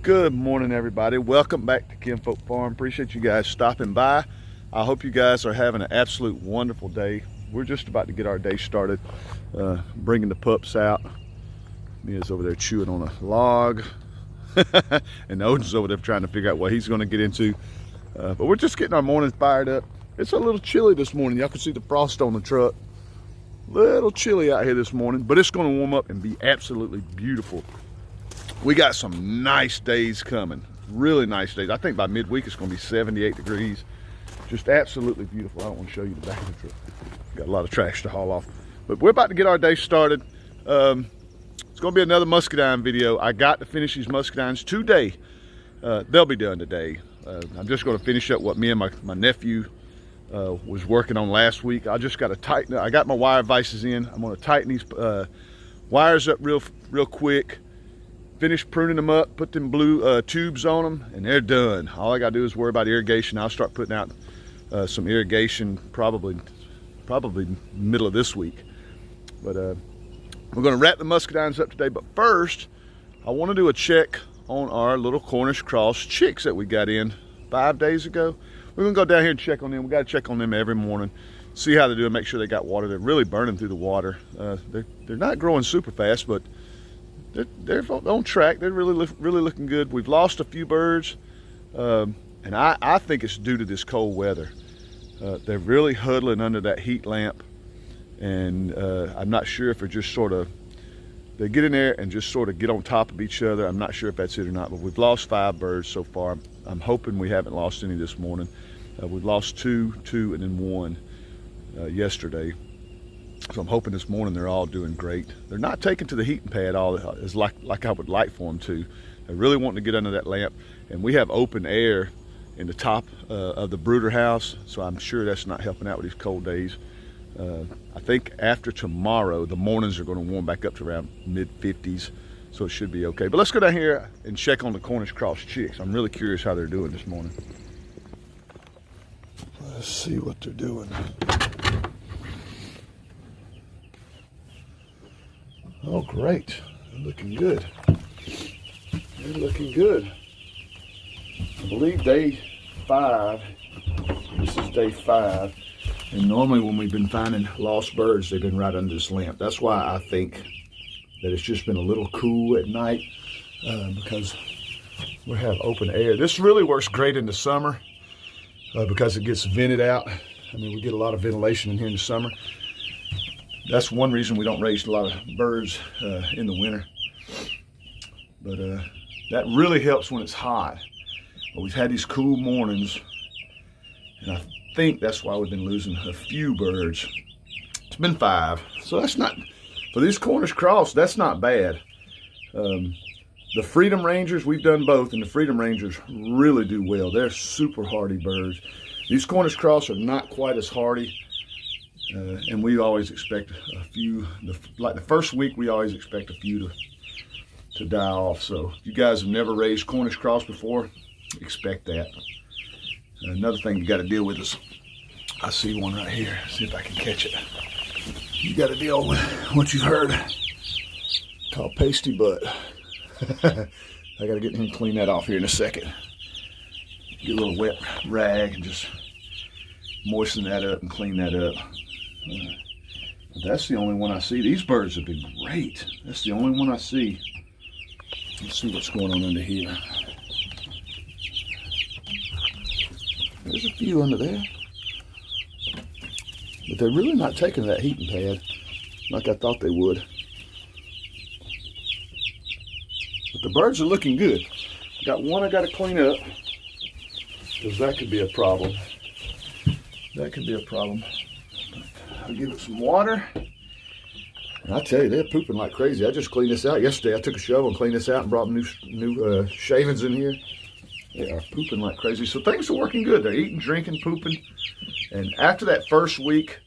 Good morning, everybody. Welcome back to Kinfolk Farm. Appreciate you guys stopping by. I hope you guys are having an absolute wonderful day. We're just about to get our day started, bringing the pups out. Mia's over there chewing on a log, and Odin's over there trying to figure out what he's going to get into. But we're just getting our mornings fired up. It's a little chilly this morning. Y'all can see the frost on the truck. Little chilly out here this morning, but it's going to warm up and be absolutely beautiful. We got some nice days coming, really nice days. I think by midweek it's going to be 78 degrees. Just absolutely beautiful. I don't want to show you the back of the truck. Got a lot of trash to haul off. But we're about to get our day started. It's going to be another muscadine video. I got to finish these muscadines today. They'll be done today. I'm just going to finish up what me and my nephew was working on last week. I just got to tighten. I got my wire vices in. I'm going to tighten these wires up real quick. Finish pruning them up, put them blue tubes on them, and they're done. All I gotta do is worry about irrigation. I'll start putting out some irrigation probably middle of this week. But we're gonna wrap the muscadines up today. But first, I wanna do a check on our little Cornish cross chicks that we got in 5 days ago. We're gonna go down here and check on them. We gotta check on them every morning, see how they're doing, make sure they got water. They're really burning through the water. They're not growing super fast, but they're on track. They're really looking good. We've lost a few birds, and I think it's due to this cold weather. They're really huddling under that heat lamp, and I'm not sure if they're just they get in there and just sort of get on top of each other. I'm not sure if that's it or not, but we've lost 5 birds so far. I'm hoping we haven't lost any this morning. We've lost two, and then 1 yesterday. So I'm hoping this morning they're all doing great. They're not taking to the heating pad all as like I would like for them to. They're really wanting to get under that lamp. And we have open air in the top of the brooder house, so I'm sure that's not helping out with these cold days. I think after tomorrow, the mornings are going to warm back up to around mid-50s, so it should be okay. But let's go down here and check on the Cornish cross chicks. I'm really curious how they're doing this morning. Let's see what they're doing. Oh, great. They're looking good. They're looking good. I believe day 5. This is day 5. And normally when we've been finding lost birds, they've been right under this lamp. That's why I think that it's just been a little cool at night, because we have open air. This really works great in the summer because it gets vented out. I mean, we get a lot of ventilation in here in the summer. That's one reason we don't raise a lot of birds in the winter. But that really helps when it's hot. But we've had these cool mornings, and I think that's why we've been losing a few birds. It's been 5. So that's not, for these Cornish cross, that's not bad. The Freedom Rangers, we've done both, and the Freedom Rangers really do well. They're super hardy birds. These Cornish cross are not quite as hardy. And we always expect a few, like the first week, we always expect a few to die off. So if you guys have never raised Cornish cross before, expect that. Another thing you got to deal with is, I see one right here. See if I can catch it. You got to deal with what you've heard called pasty butt. I got to get in here and clean that off here in a second. Get a little wet rag and just moisten that up and clean that up. That's the only one I see. These birds have been great. That's the only one I see. Let's see what's going on under here. There's a few under there. But they're really not taking that heating pad like I thought they would. But the birds are looking good. Got one I got to clean up, because that could be a problem. That could be a problem. I'll give it some water. And I tell you, they're pooping like crazy. I just cleaned this out yesterday. I took a shovel and cleaned this out and brought new shavings in here. They are pooping like crazy. So things are working good. They're eating, drinking, pooping. And after that first week,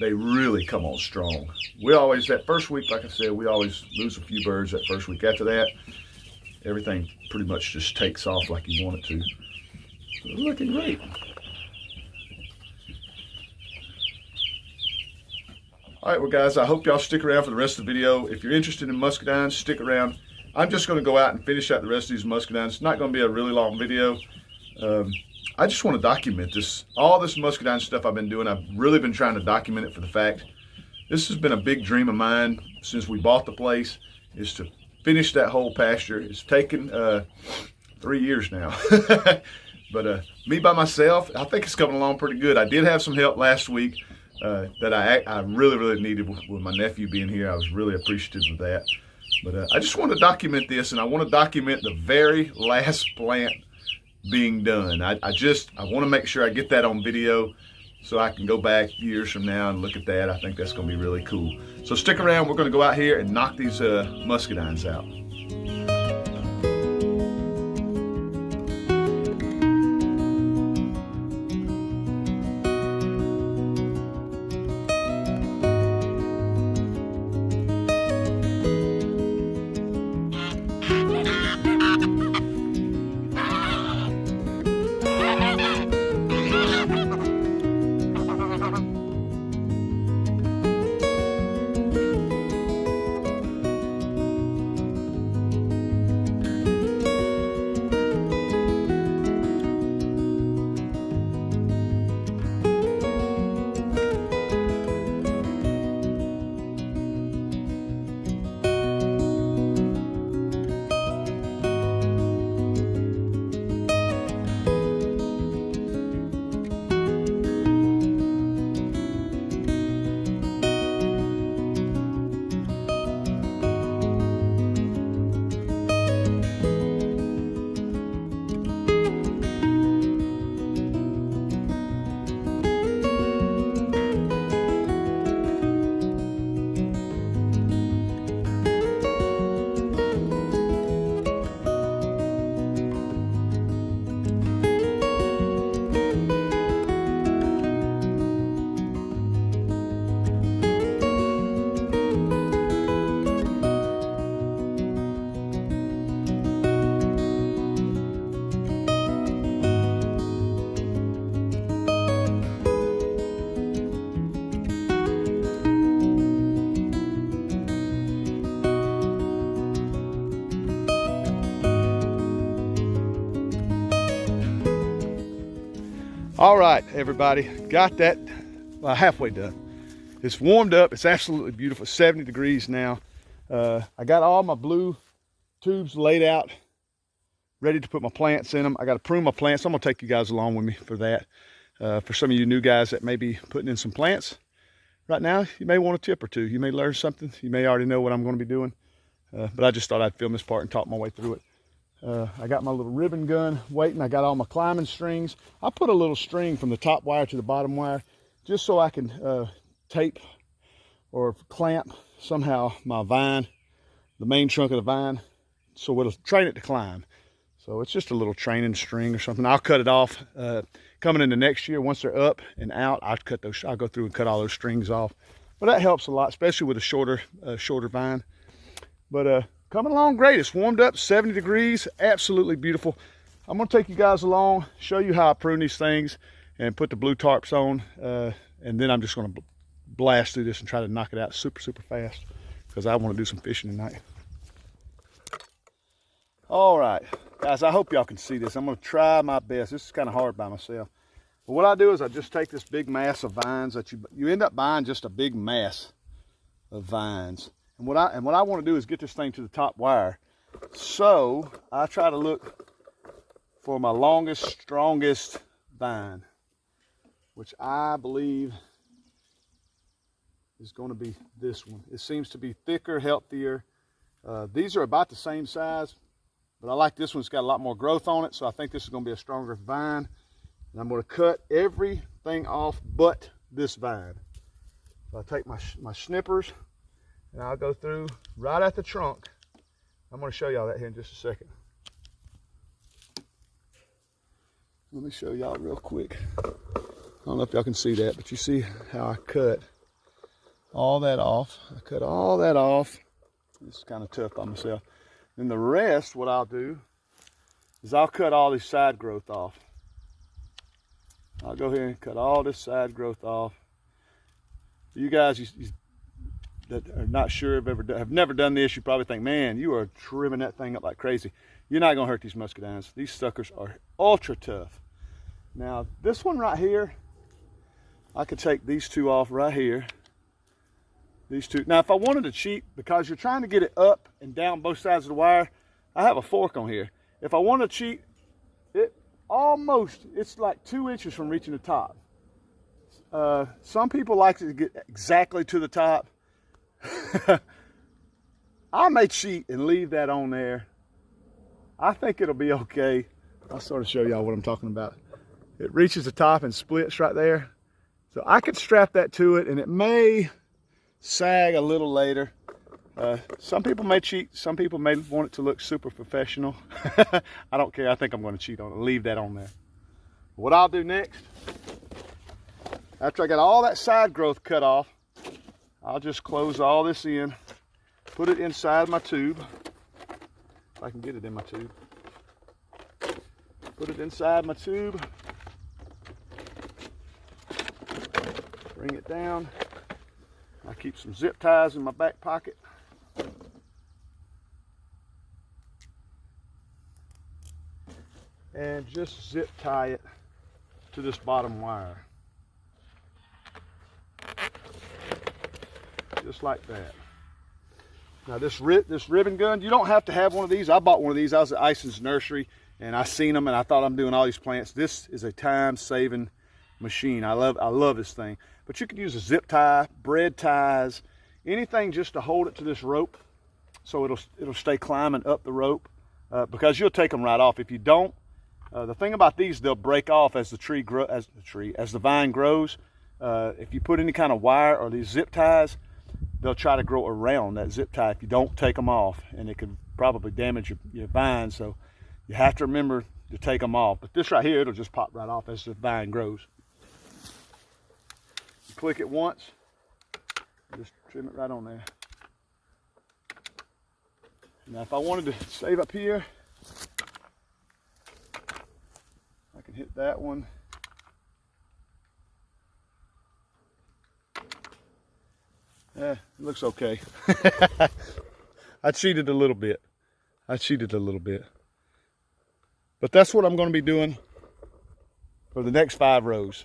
they really come on strong. That first week, like I said, we always lose a few birds that first week. After that, everything pretty much just takes off like you want it to. So they're looking great. All right, well, guys, I hope y'all stick around for the rest of the video. If you're interested in muscadines, stick around. I'm just going to go out and finish out the rest of these muscadines. It's not going to be a really long video. I just want to document this. All this muscadine stuff I've been doing, I've really been trying to document it for the fact this has been a big dream of mine since we bought the place, is to finish that whole pasture. It's taken 3 years now. But me by myself, I think it's coming along pretty good. I did have some help last week that I really needed with my nephew being here. I was really appreciative of that. But I just want to document this, and I want to document the very last plant being done. I want to make sure I get that on video so I can go back years from now and look at that. I think that's going to be really cool. So stick around. We're going to go out here and knock these muscadines out. All right, everybody, got that halfway done. It's warmed up. It's absolutely beautiful. 70 degrees now. I got all my blue tubes laid out, ready to put my plants in them. I got to prune my plants. I'm gonna take you guys along with me for that. For some of you new guys that may be putting in some plants right now, you may want a tip or two. You may learn something. You may already know what I'm going to be doing, but I just thought I'd film this part and talk my way through it. I got my little ribbon gun waiting. I got all my climbing strings. I put a little string from the top wire to the bottom wire just so I can tape or clamp somehow my vine, the main trunk of the vine, so it'll train it to climb. So it's just a little training string or something. I'll cut it off coming into next year. Once they're up and out, I'll go through and cut all those strings off. But that helps a lot, especially with a shorter vine. But coming along great. It's warmed up, 70 degrees, absolutely beautiful. I'm gonna take you guys along, show you how I prune these things and put the blue tarps on. And then I'm just gonna blast through this and try to knock it out super fast because I wanna do some fishing tonight. All right, guys, I hope y'all can see this. I'm gonna try my best. This is kind of hard by myself. But what I do is I just take this big mass of vines that you end up buying just a big mass of vines. And what I want to do is get this thing to the top wire. So I try to look for my longest, strongest vine, which I believe is going to be this one. It seems to be thicker, healthier. These are about the same size, but I like this one. It's got a lot more growth on it, so I think this is going to be a stronger vine. And I'm going to cut everything off but this vine. So I take my snippers, and I'll go through right at the trunk. I'm going to show y'all that here in just a second. Let me show y'all real quick. I don't know if y'all can see that, but you see how I cut all that off. I cut all that off. It's kind of tough on myself. Then the rest, what I'll do is I'll cut all this side growth off. I'll go here and cut all this side growth off. You guys, that are not sure, have never done this, you probably think, man, you are trimming that thing up like crazy. You're not gonna hurt these muscadines. These suckers are ultra tough. Now, this one right here, I could take these two off right here. These two. Now, if I wanted to cheat, because you're trying to get it up and down both sides of the wire, I have a fork on here. If I want to cheat, it's like 2 inches from reaching the top. Some people like to get exactly to the top. I may cheat and leave that on there. I think it'll be okay. I'll sort of show y'all what I'm talking about. It reaches the top and splits right there. So I could strap that to it, and it may sag a little later. Some people may cheat. Some people may want it to look super professional. I don't care. I think I'm going to cheat on it. Leave that on there. What I'll do next, after I got all that side growth cut off, I'll just close all this in, put it inside my tube. If I can get it in my tube. Put it inside my tube. Bring it down. I keep some zip ties in my back pocket. And just zip tie it to this bottom wire. Just like that. Now this ribbon gun, you don't have to have one of these. I bought one of these. I was at Ison's nursery and I seen them and I thought I'm doing all these plants. This is a time-saving machine. I love this thing. But you could use a zip tie, bread ties, anything just to hold it to this rope so it'll stay climbing up the rope, because you'll take them right off. If you don't, the thing about these, they'll break off as the vine grows. If you put any kind of wire or these zip ties, they'll try to grow around that zip tie if you don't take them off, and it could probably damage your vine. So you have to remember to take them off. But this right here, it'll just pop right off as the vine grows. You click it once, just trim it right on there. Now if I wanted to save up here, I can hit that one. It looks okay. I cheated a little bit. But that's what I'm going to be doing for the next 5 rows.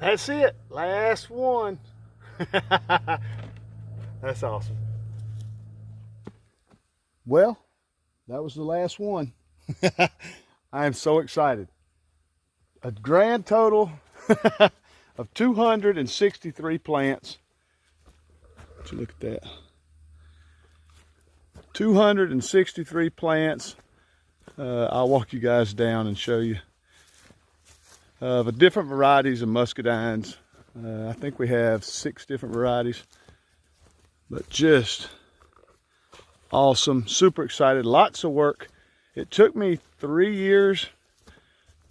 That's it, last one. That's awesome. Well, that was the last one. I am so excited. A grand total of 263 plants. Would you look at that? 263 plants. I'll walk you guys down and show you of the different varieties of muscadines. I think we have 6 different varieties, but just awesome, super excited, lots of work. It took me 3 years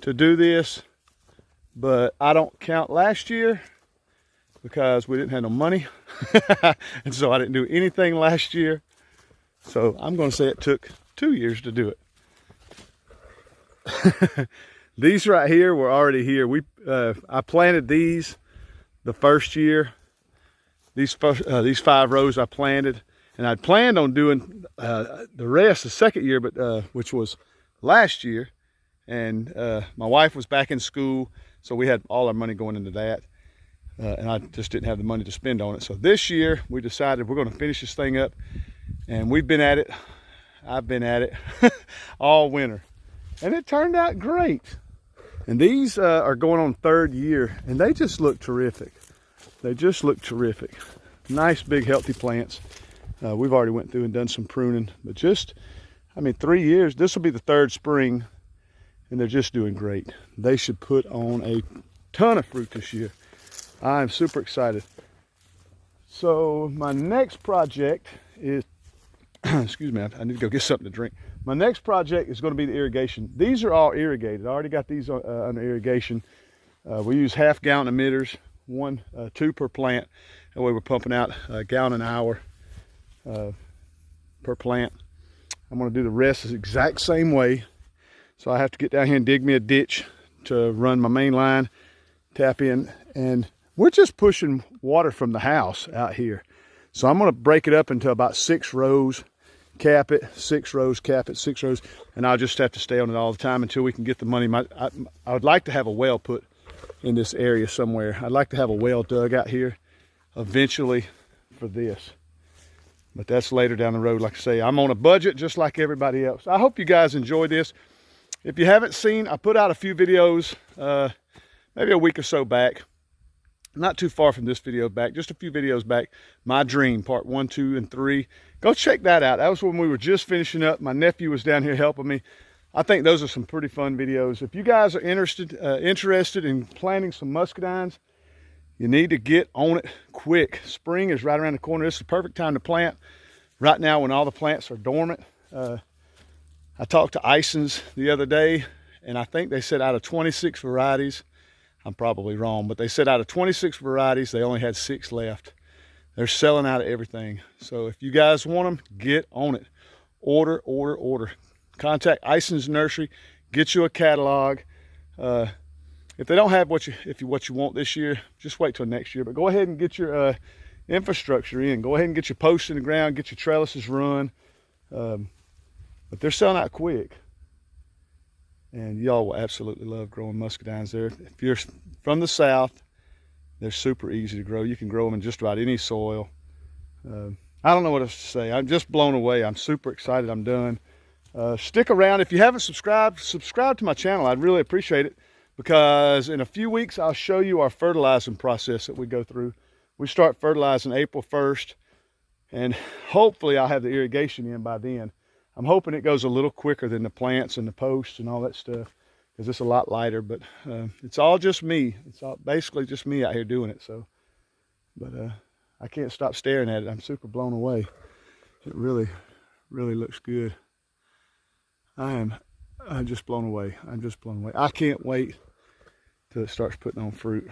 to do this, but I don't count last year because we didn't have no money. And so I didn't do anything last year. So I'm going to say it took 2 years to do it. These right here were already here. I planted these the first year. These 5 rows I planted, and I'd planned on doing the rest the second year, but which was last year. And my wife was back in school, so we had all our money going into that, and I just didn't have the money to spend on it. So this year we decided we're going to finish this thing up, and we've been at it. I've been at it all winter, and it turned out great. And these are going on 3rd year, and they just look terrific. They just look terrific. Nice, big, healthy plants. We've already went through and done some pruning, but just, I mean, 3 years. This will be the 3rd spring, and they're just doing great. They should put on a ton of fruit this year. I'm super excited. So my next project is, excuse me, I need to go get something to drink. My next project is going to be the irrigation. These are all irrigated. I already got these under irrigation. We use half-gallon emitters, 2 per plant. That way we're pumping out a gallon an hour per plant. I'm going to do the rest the exact same way. So I have to get down here and dig me a ditch to run my main line, tap in, and we're just pushing water from the house out here. So I'm going to break it up into about 6 rows, cap it, 6 rows, cap it, 6 rows, and I'll just have to stay on it all the time until we can get the money. I would like to have a well put in this area somewhere. I'd like to have a well dug out here eventually for this. But that's later down the road. Like I say, I'm on a budget just like everybody else. I hope you guys enjoy this. If you haven't seen, I put out a few videos maybe a week or so back. Not too far from this video back, just a few videos back. My Dream, part 1, 2, and 3. Go check that out. That was when we were just finishing up. My nephew was down here helping me. I think those are some pretty fun videos. If you guys are interested in planting some muscadines, you need to get on it quick. Spring is right around the corner. This is the perfect time to plant. Right now when all the plants are dormant. I talked to Isons the other day, and I think they said out of 26 varieties, I'm probably wrong, but they said out of 26 varieties, they only had 6 left. They're selling out of everything. So if you guys want them, get on it. Order, order, order. Contact Ison's Nursery. Get you a catalog. If they don't have what you want this year, just wait till next year. But go ahead and get your infrastructure in. Go ahead and get your posts in the ground. Get your trellises run. But they're selling out quick. And y'all will absolutely love growing muscadines there. If you're from the South, they're super easy to grow. You can grow them in just about any soil. I don't know what else to say. I'm just blown away. I'm super excited I'm done. Stick around. If you haven't subscribed, subscribe to my channel. I'd really appreciate it, because in a few weeks, I'll show you our fertilizing process that we go through. We start fertilizing April 1st, and hopefully I'll have the irrigation in by then. I'm hoping it goes a little quicker than the plants and the posts and all that stuff, because it's a lot lighter, but it's all just me. It's all basically just me out here doing it. So, but I can't stop staring at it. I'm super blown away. It really, really looks good. I'm just blown away. I'm just blown away. I can't wait till it starts putting on fruit.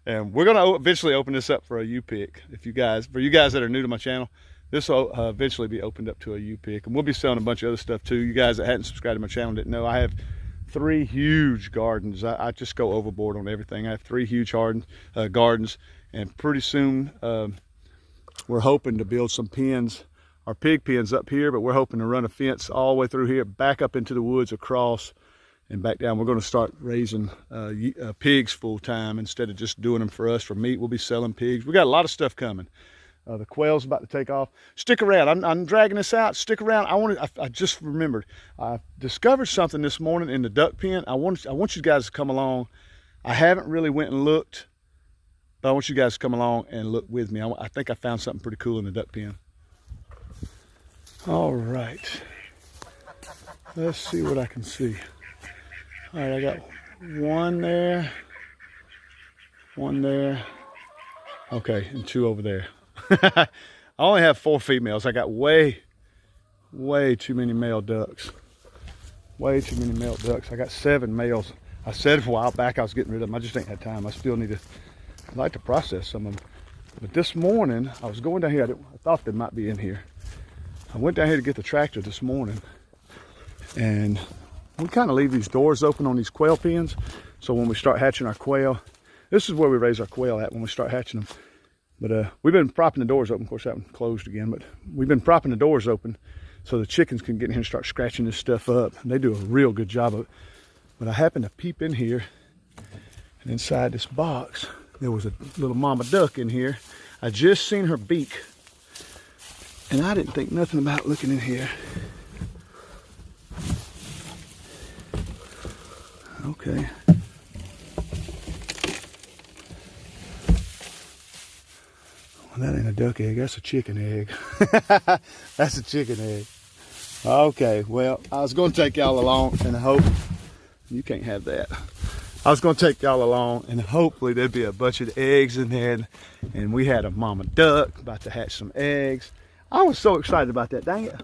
And we're gonna eventually open this up for a U-pick. For you guys that are new to my channel, this will eventually be opened up to a U-pick, and we'll be selling a bunch of other stuff too. You guys that hadn't subscribed to my channel didn't know I have 3 huge gardens. I just go overboard on everything. I have 3 huge gardens, and pretty soon we're hoping to build some pens, our pig pens up here, but we're hoping to run a fence all the way through here, back up into the woods, across, and back down. We're going to start raising pigs full time instead of just doing them for us for meat. We'll be selling pigs. We got a lot of stuff coming. The quail's about to take off. Stick around. I'm dragging this out. Stick around. I just remembered. I discovered something this morning in the duck pen. I want you guys to come along. I haven't really went and looked, but I want you guys to come along and look with me. I think I found something pretty cool in the duck pen. All right. Let's see what I can see. All right, I got one there. Okay, and 2 over there. I only have 4 females. I got way too many male ducks. Way too many male ducks. I got 7 males. I said a while back I was getting rid of them. I just ain't had time. I still need to, I'd like to process some of them. But this morning, I was going down here. I thought they might be in here. I went down here to get the tractor this morning. And we kind of leave these doors open on these quail pens. So when we start hatching our quail, this is where we raise our quail at when we start hatching them. But we've been propping the doors open. Of course, that one closed again. But we've been propping the doors open so the chickens can get in here and start scratching this stuff up. And they do a real good job of it. But I happened to peep in here, and inside this box, there was a little mama duck in here. I just seen her beak, and I didn't think nothing about looking in here. Okay. Well, that ain't a duck egg, that's a chicken egg. That's a chicken egg. Okay, well, I was going to take y'all along and hope you can't have that. I was going to take y'all along and hopefully there'd be a bunch of eggs in there, and we had a mama duck about to hatch some eggs. I was so excited about that, dang it.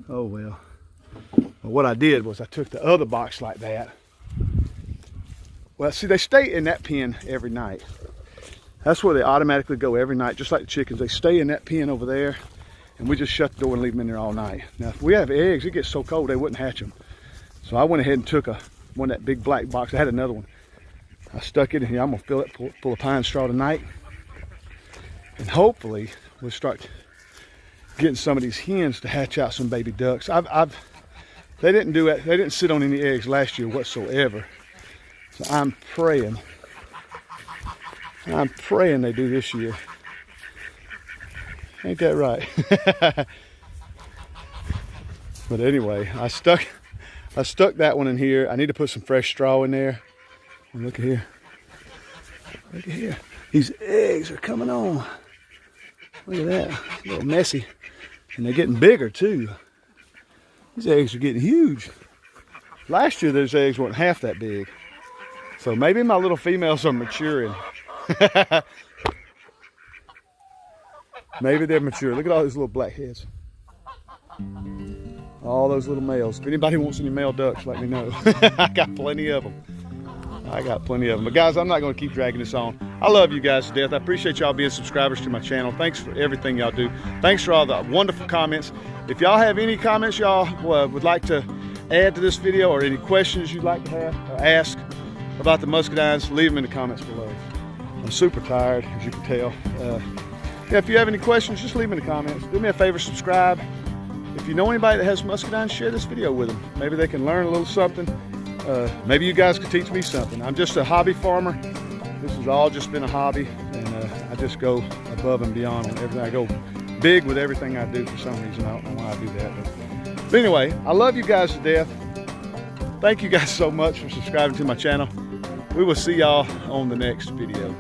Oh well. Well, what I did was I took the other box like that. Well, see, they stay in that pen every night. That's where they automatically go every night, just like the chickens. They stay in that pen over there, and we just shut the door and leave them in there all night. Now, if we have eggs, it gets so cold they wouldn't hatch them. So I went ahead and took one of that big black box. I had another one. I stuck it in here. I'm gonna fill it full of pine straw tonight, and hopefully we'll start getting some of these hens to hatch out some baby ducks. They didn't do it. They didn't sit on any eggs last year whatsoever. So I'm praying they do this year. Ain't that right? But anyway, I stuck that one in here. I need to put some fresh straw in there. And look at here. Look at here. These eggs are coming on. Look at that. It's a little messy. And they're getting bigger too. These eggs are getting huge. Last year those eggs weren't half that big. So maybe my little females are maturing. Maybe they're mature. Look at all these little black heads. All those little males. If anybody wants any male ducks, let me know. I got plenty of them. But guys, I'm not going to keep dragging this on. I love you guys to death. I appreciate y'all being subscribers to my channel. Thanks for everything y'all do. Thanks for all the wonderful comments. If y'all have any comments y'all would like to add to this video, or any questions you'd like to have or ask about the muscadines, leave them in the comments below. I'm super tired, as you can tell. Yeah, if you have any questions, just leave them in the comments. Do me a favor, subscribe. If you know anybody that has muscadines, share this video with them. Maybe they can learn a little something. Maybe you guys could teach me something. I'm just a hobby farmer. This has all just been a hobby, and I just go above and beyond on everything. I go big with everything I do for some reason. I don't know why I do that. But anyway, I love you guys to death. Thank you guys so much for subscribing to my channel. We will see y'all on the next video.